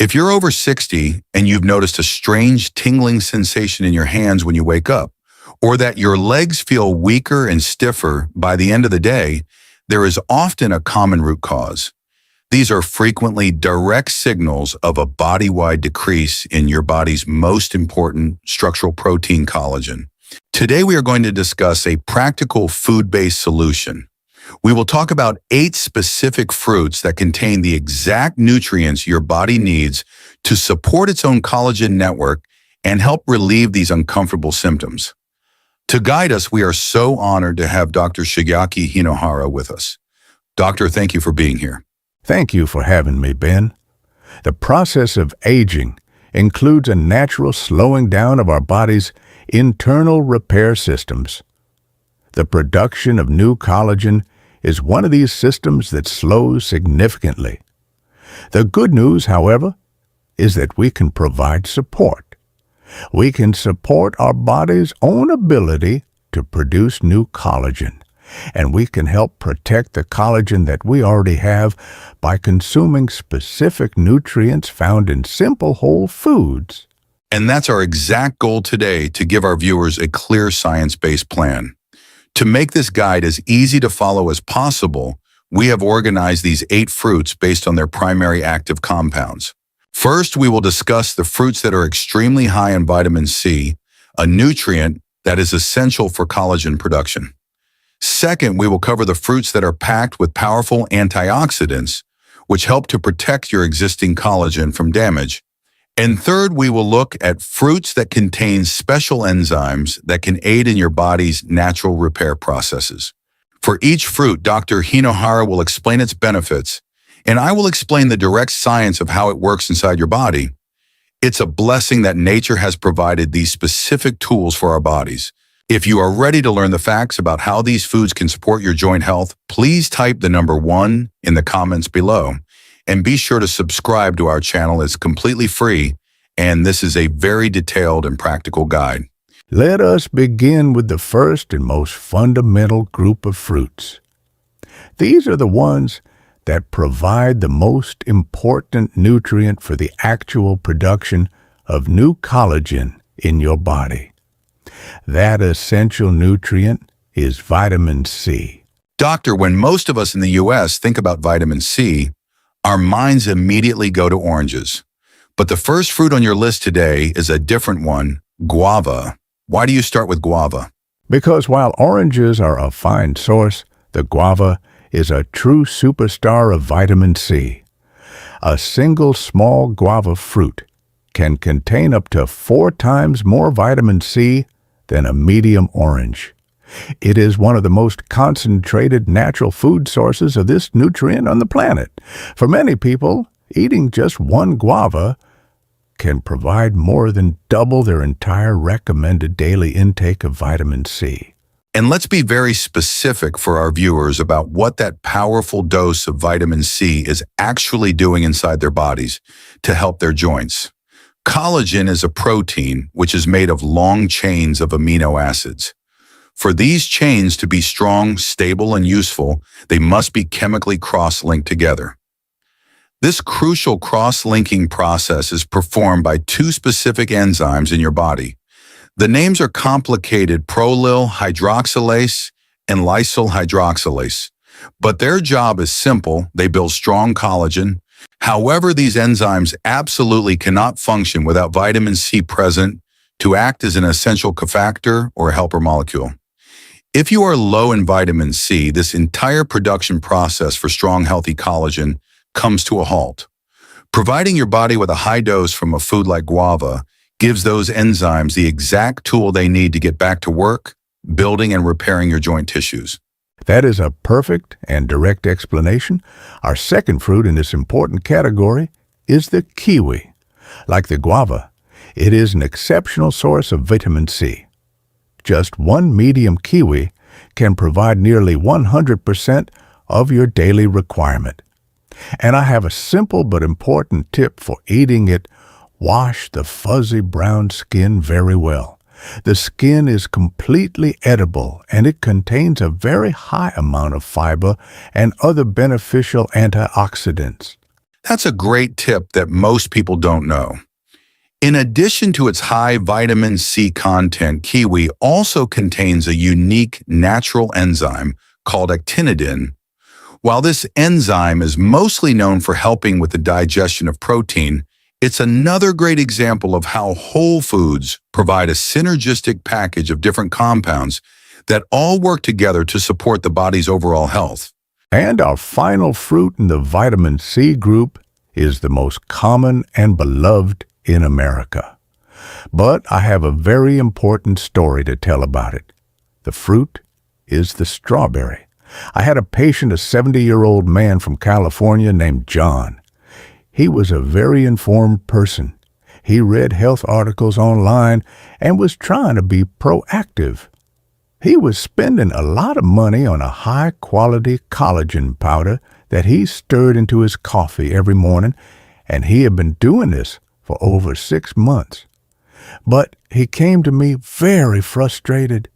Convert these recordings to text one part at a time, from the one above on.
If you're over 60 and you've noticed a strange tingling sensation in your hands when you wake up, or that your legs feel weaker and stiffer by the end of the day, there is often a common root cause. These are frequently direct signals of a body-wide decrease in your body's most important structural protein, collagen. Today, we are going to discuss a practical food-based solution. We will talk about 8 specific fruits that contain the exact nutrients your body needs to support its own collagen network and help relieve these uncomfortable symptoms. To guide us, we are so honored to have Dr. Shigeaki Hinohara with us. Doctor, thank you for being here. Thank you for having me, Ben. The process of aging includes a natural slowing down of our body's internal repair systems. The production of new collagen is one of these systems that slows significantly. The good news, however, is that we can provide support. We can support our body's own ability to produce new collagen, and we can help protect the collagen that we already have by consuming specific nutrients found in simple whole foods. And that's our exact goal today, to give our viewers a clear science-based plan. To make this guide as easy to follow as possible, we have organized these 8 fruits based on their primary active compounds. First, we will discuss the fruits that are extremely high in vitamin C, a nutrient that is essential for collagen production. Second, we will cover the fruits that are packed with powerful antioxidants, which help to protect your existing collagen from damage. And third, we will look at fruits that contain special enzymes that can aid in your body's natural repair processes. For each fruit, Dr. Hinohara will explain its benefits, and I will explain the direct science of how it works inside your body. It's a blessing that nature has provided these specific tools for our bodies. If you are ready to learn the facts about how these foods can support your joint health, please type the number 1 in the comments below. And be sure to subscribe to our channel. It's completely free, and this is a very detailed and practical guide. Let us begin with the first and most fundamental group of fruits. These are the ones that provide the most important nutrient for the actual production of new collagen in your body. That essential nutrient is vitamin C. Doctor, when most of us in the U.S. think about vitamin C, our minds immediately go to oranges. But the first fruit on your list today is a different one, guava. Why do you start with guava? Because while oranges are a fine source, the guava is a true superstar of vitamin C. A single small guava fruit can contain up to 4 times more vitamin C than a medium orange. It is one of the most concentrated natural food sources of this nutrient on the planet. For many people, eating just one guava can provide more than double their entire recommended daily intake of vitamin C. And let's be very specific for our viewers about what that powerful dose of vitamin C is actually doing inside their bodies to help their joints. Collagen is a protein which is made of long chains of amino acids. For these chains to be strong, stable, and useful, they must be chemically cross-linked together. This crucial cross-linking process is performed by 2 specific enzymes in your body. The names are complicated: prolyl hydroxylase and lysyl hydroxylase. But their job is simple: they build strong collagen. However, these enzymes absolutely cannot function without vitamin C present to act as an essential cofactor or helper molecule. If you are low in vitamin C, this entire production process for strong, healthy collagen comes to a halt. Providing your body with a high dose from a food like guava gives those enzymes the exact tool they need to get back to work, building and repairing your joint tissues. That is a perfect and direct explanation. Our second fruit in this important category is the kiwi. Like the guava, it is an exceptional source of vitamin C. Just one medium kiwi can provide nearly 100% of your daily requirement. And I have a simple but important tip for eating it. Wash the fuzzy brown skin very well. The skin is completely edible, and it contains a very high amount of fiber and other beneficial antioxidants. That's a great tip that most people don't know. In addition to its high vitamin C content, kiwi also contains a unique natural enzyme called actinidin. While this enzyme is mostly known for helping with the digestion of protein, it's another great example of how whole foods provide a synergistic package of different compounds that all work together to support the body's overall health. And our final fruit in the vitamin C group is the most common and beloved in America. But I have a very important story to tell about it. The fruit is the strawberry. I had a patient, a 70-year-old man from California named John. He was a very informed person. He read health articles online and was trying to be proactive. He was spending a lot of money on a high-quality collagen powder that he stirred into his coffee every morning, and he had been doing this for over 6 months. But he came to me very frustrated.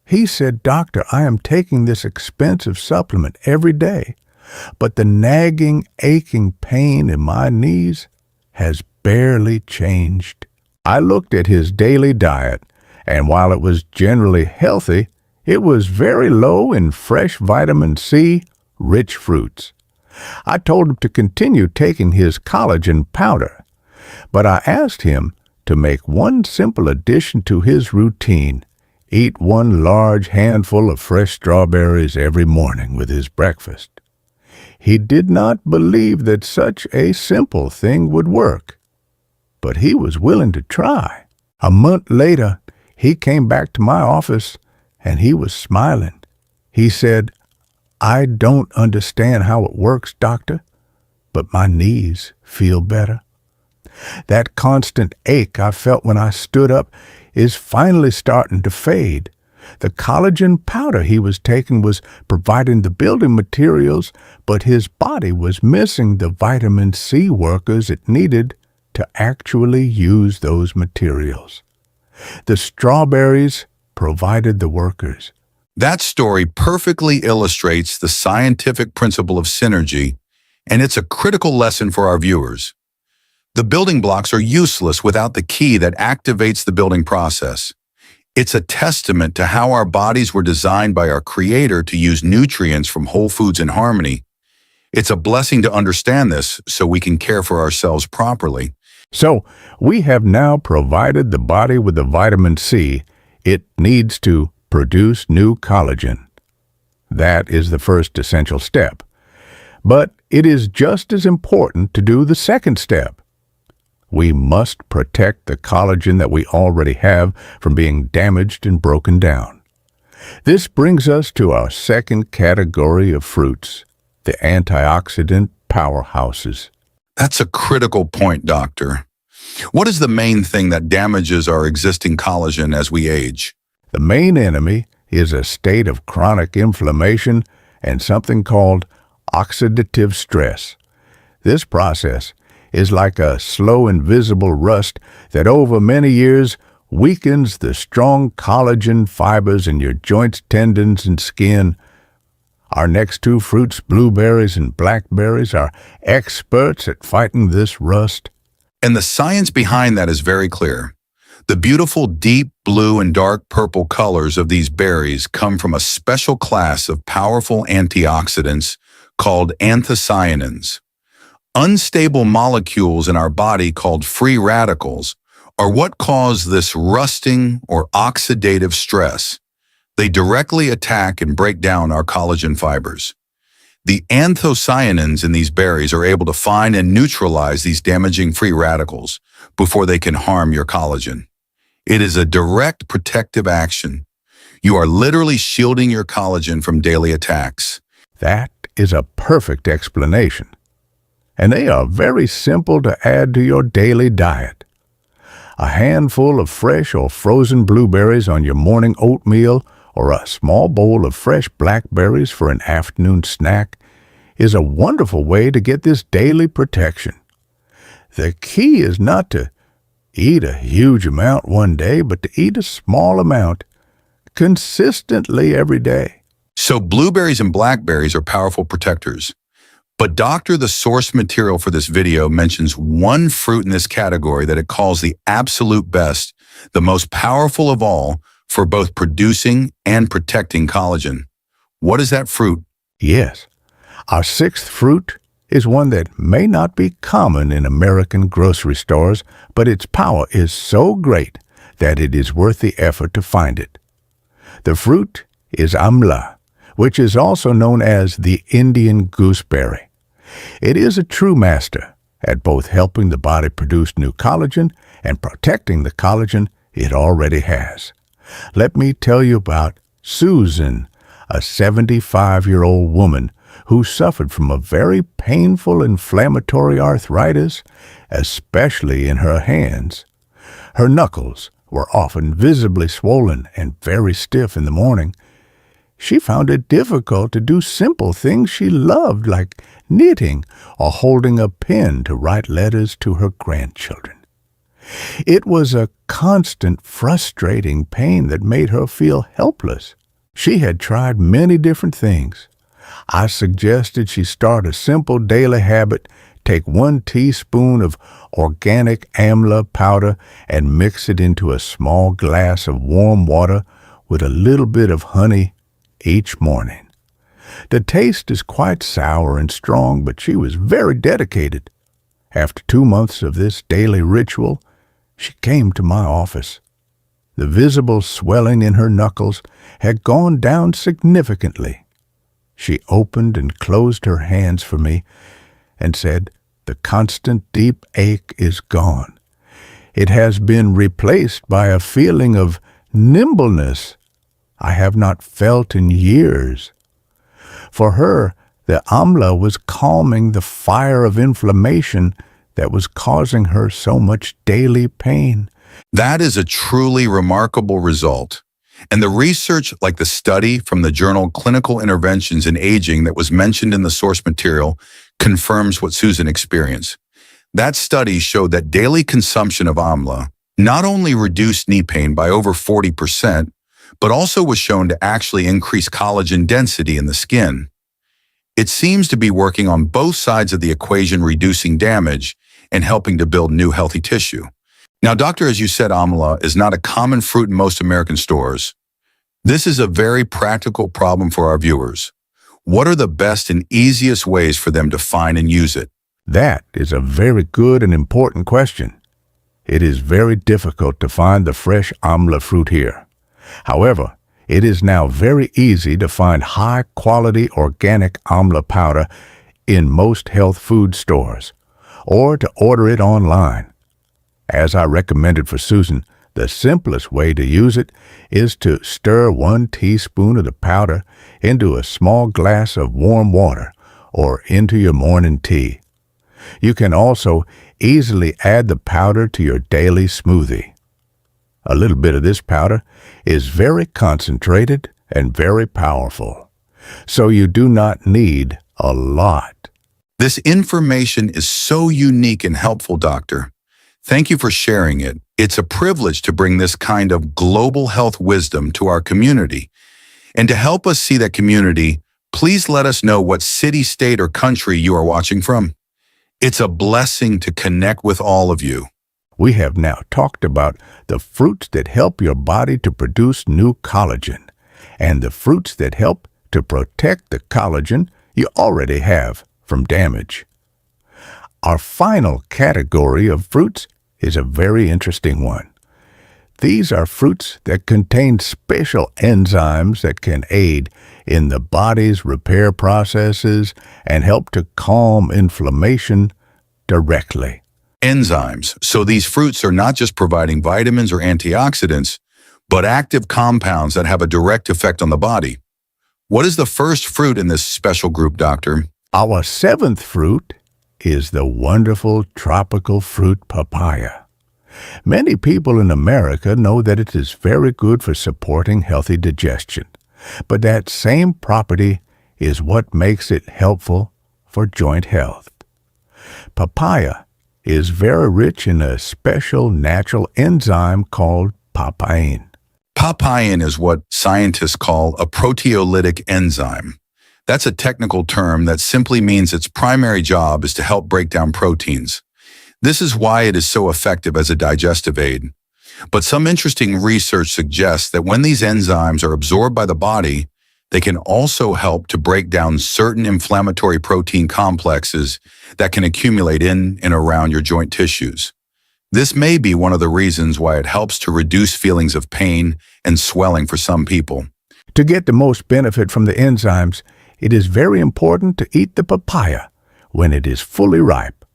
He said, "Doctor, I am taking this expensive supplement every day, but the nagging, aching pain in my knees has barely changed." I looked at his daily diet, and while it was generally healthy, it was very low in fresh vitamin C rich fruits. I told him to continue taking his collagen powder, but I asked him to make one simple addition to his routine: eat one large handful of fresh strawberries every morning with his breakfast. He did not believe that such a simple thing would work, but he was willing to try. A month later, he came back to my office, and he was smiling. He said, "I don't understand how it works, doctor, but my knees feel better. That constant ache I felt when I stood up is finally starting to fade. The collagen powder he was taking was providing the building materials, but his body was missing the vitamin C workers it needed to actually use those materials. The strawberries provided the workers." That story perfectly illustrates the scientific principle of synergy, and it's a critical lesson for our viewers. The building blocks are useless without the key that activates the building process. It's a testament to how our bodies were designed by our Creator to use nutrients from whole foods in harmony. It's a blessing to understand this so we can care for ourselves properly. So, we have now provided the body with the vitamin C it needs to produce new collagen. That is the first essential step. But it is just as important to do the second step. We must protect the collagen that we already have from being damaged and broken down. This brings us to our second category of fruits, the antioxidant powerhouses. That's a critical point, doctor. What is the main thing that damages our existing collagen as we age? The main enemy is a state of chronic inflammation and something called oxidative stress. This process is like a slow, invisible rust that over many years weakens the strong collagen fibers in your joints, tendons, and skin. Our next two fruits, blueberries and blackberries, are experts at fighting this rust. And the science behind that is very clear. The beautiful deep blue and dark purple colors of these berries come from a special class of powerful antioxidants called anthocyanins. Unstable molecules in our body called free radicals are what cause this rusting or oxidative stress. They directly attack and break down our collagen fibers. The anthocyanins in these berries are able to find and neutralize these damaging free radicals before they can harm your collagen. It is a direct protective action. You are literally shielding your collagen from daily attacks. That is a perfect explanation. And they are very simple to add to your daily diet. A handful of fresh or frozen blueberries on your morning oatmeal or a small bowl of fresh blackberries for an afternoon snack is a wonderful way to get this daily protection. The key is not to eat a huge amount one day, but to eat a small amount consistently every day. So blueberries and blackberries are powerful protectors. But doctor, the source material for this video mentions one fruit in this category that it calls the absolute best, the most powerful of all for both producing and protecting collagen. What is that fruit? Yes, our sixth fruit is one that may not be common in American grocery stores, but its power is so great that it is worth the effort to find it. The fruit is amla, which is also known as the Indian gooseberry. It is a true master at both helping the body produce new collagen and protecting the collagen it already has. Let me tell you about Susan, a 75-year-old woman who suffered from a very painful inflammatory arthritis, especially in her hands. Her knuckles were often visibly swollen and very stiff in the morning. She found it difficult to do simple things she loved, like knitting or holding a pen to write letters to her grandchildren. It was a constant, frustrating pain that made her feel helpless. She had tried many different things. I suggested she start a simple daily habit, take 1 teaspoon of organic amla powder and mix it into a small glass of warm water with a little bit of honey each morning. The taste is quite sour and strong, but she was very dedicated. After 2 months of this daily ritual, she came to my office. The visible swelling in her knuckles had gone down significantly. She opened and closed her hands for me and said, "The constant deep ache is gone. It has been replaced by a feeling of nimbleness I have not felt in years." For her, the amla was calming the fire of inflammation that was causing her so much daily pain. That is a truly remarkable result. And the research, like the study from the journal Clinical Interventions in Aging that was mentioned in the source material, confirms what Susan experienced. That study showed that daily consumption of amla not only reduced knee pain by over 40%, but also was shown to actually increase collagen density in the skin. It seems to be working on both sides of the equation, reducing damage and helping to build new healthy tissue. Now, doctor, as you said, amla is not a common fruit in most American stores. This is a very practical problem for our viewers. What are the best and easiest ways for them to find and use it? That is a very good and important question. It is very difficult to find the fresh amla fruit here. However, it is now very easy to find high-quality organic amla powder in most health food stores, or to order it online. As I recommended for Susan, the simplest way to use it is to stir 1 teaspoon of the powder into a small glass of warm water or into your morning tea. You can also easily add the powder to your daily smoothie. A little bit of this powder is very concentrated and very powerful, so you do not need a lot. This information is so unique and helpful, doctor. Thank you for sharing it. It's a privilege to bring this kind of global health wisdom to our community. And to help us see that community, please let us know what city, state, or country you are watching from. It's a blessing to connect with all of you. We have now talked about the fruits that help your body to produce new collagen and the fruits that help to protect the collagen you already have from damage. Our final category of fruits is a very interesting one. These are fruits that contain special enzymes that can aid in the body's repair processes and help to calm inflammation directly. Enzymes. So these fruits are not just providing vitamins or antioxidants, but active compounds that have a direct effect on the body. What is the first fruit in this special group, doctor? Our 7th fruit is the wonderful tropical fruit papaya. Many people in America know that it is very good for supporting healthy digestion, but that same property is what makes it helpful for joint health. Papaya is very rich in a special natural enzyme called papain. Papain is what scientists call a proteolytic enzyme. That's a technical term that simply means its primary job is to help break down proteins. This is why it is so effective as a digestive aid. But some interesting research suggests that when these enzymes are absorbed by the body, they can also help to break down certain inflammatory protein complexes that can accumulate in and around your joint tissues. This may be one of the reasons why it helps to reduce feelings of pain and swelling for some people. To get the most benefit from the enzymes, it is very important to eat the papaya when it is fully ripe.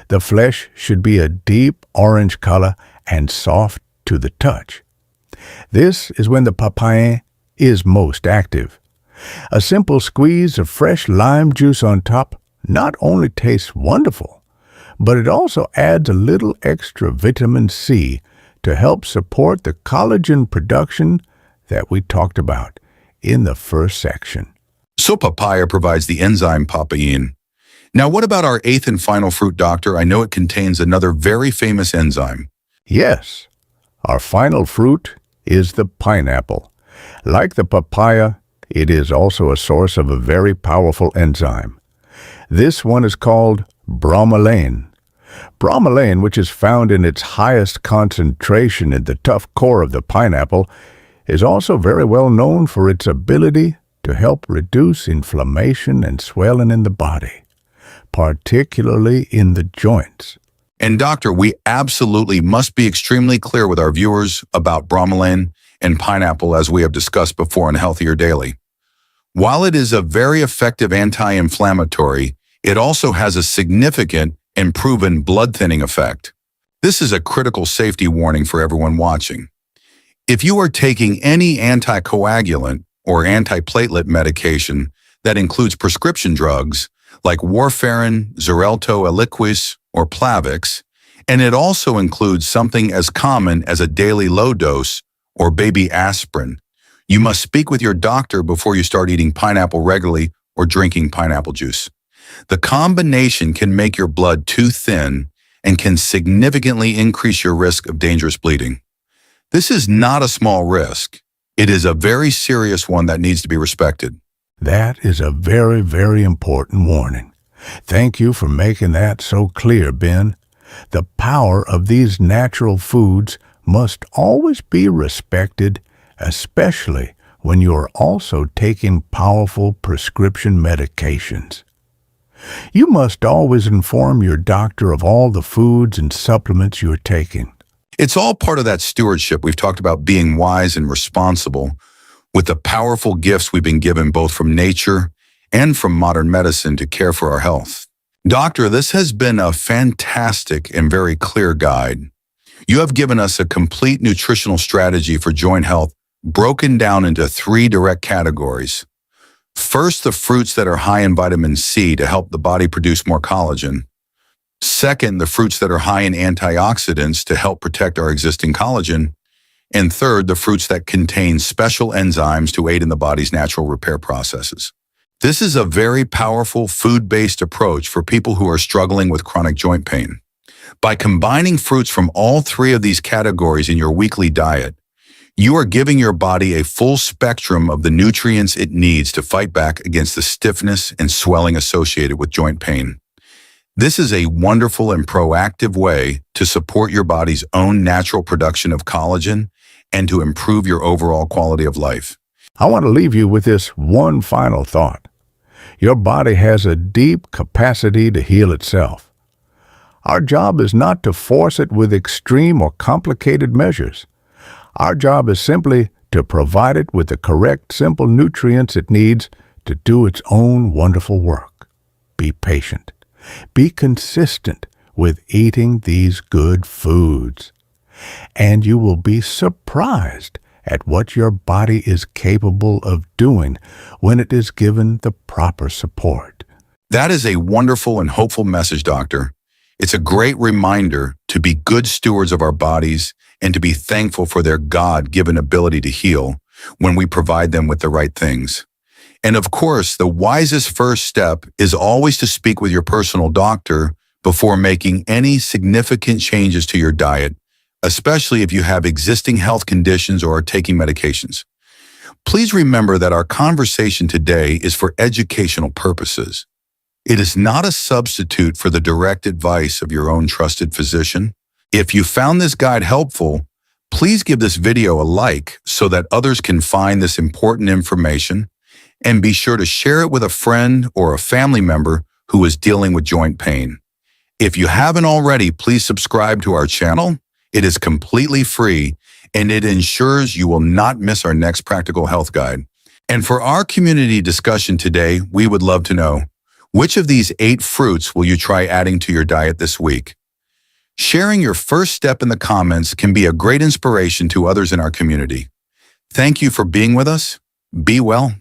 The flesh should be a deep orange color and soft to the touch. This is when the papaya is most active. A simple squeeze of fresh lime juice on top not only tastes wonderful, but it also adds a little extra vitamin C to help support the collagen production that we talked about in the first section. So papaya provides the enzyme papain. Now what about our eighth and final fruit, doctor? I know it contains another very famous enzyme. Yes, our final fruit is the pineapple. Like the papaya, it is also a source of a very powerful enzyme. This one is called bromelain. Bromelain, which is found in its highest concentration in the tough core of the pineapple, is also very well known for its ability to help reduce inflammation and swelling in the body, particularly in the joints. And doctor, we absolutely must be extremely clear with our viewers about bromelain and pineapple, as we have discussed before in Healthier Daily. While it is a very effective anti-inflammatory, it also has a significant and proven blood-thinning effect. This is a critical safety warning for everyone watching. If you are taking any anticoagulant or antiplatelet medication that includes prescription drugs like warfarin, Xarelto, Eliquis, or Plavix, and it also includes something as common as a daily low dose or baby aspirin, you must speak with your doctor before you start eating pineapple regularly or drinking pineapple juice. The combination can make your blood too thin and can significantly increase your risk of dangerous bleeding. This is not a small risk. It is a very serious one that needs to be respected. That is a very, very important warning. Thank you for making that so clear, Ben. The power of these natural foods must always be respected, especially when you are also taking powerful prescription medications. You must always inform your doctor of all the foods and supplements you are taking. It's all part of that stewardship we've talked about, being wise and responsible with the powerful gifts we've been given both from nature and from modern medicine to care for our health. Doctor, this has been a fantastic and very clear guide. You have given us a complete nutritional strategy for joint health broken down into 3 direct categories. First, the fruits that are high in vitamin C to help the body produce more collagen. Second, the fruits that are high in antioxidants to help protect our existing collagen. And third, the fruits that contain special enzymes to aid in the body's natural repair processes. This is a very powerful food-based approach for people who are struggling with chronic joint pain. By combining fruits from all 3 of these categories in your weekly diet, you are giving your body a full spectrum of the nutrients it needs to fight back against the stiffness and swelling associated with joint pain. This is a wonderful and proactive way to support your body's own natural production of collagen and to improve your overall quality of life. I want to leave you with this one final thought. Your body has a deep capacity to heal itself. Our job is not to force it with extreme or complicated measures. Our job is simply to provide it with the correct, simple nutrients it needs to do its own wonderful work. Be patient. Be consistent with eating these good foods. And you will be surprised at what your body is capable of doing when it is given the proper support. That is a wonderful and hopeful message, Doctor. It's a great reminder to be good stewards of our bodies and to be thankful for their God-given ability to heal when we provide them with the right things. And of course, the wisest first step is always to speak with your personal doctor before making any significant changes to your diet, especially if you have existing health conditions or are taking medications. Please remember that our conversation today is for educational purposes. It is not a substitute for the direct advice of your own trusted physician. If you found this guide helpful, please give this video a like so that others can find this important information, and be sure to share it with a friend or a family member who is dealing with joint pain. If you haven't already, please subscribe to our channel. It is completely free, and it ensures you will not miss our next practical health guide. And for our community discussion today, we would love to know, which of these 8 fruits will you try adding to your diet this week? Sharing your first step in the comments can be a great inspiration to others in our community. Thank you for being with us. Be well.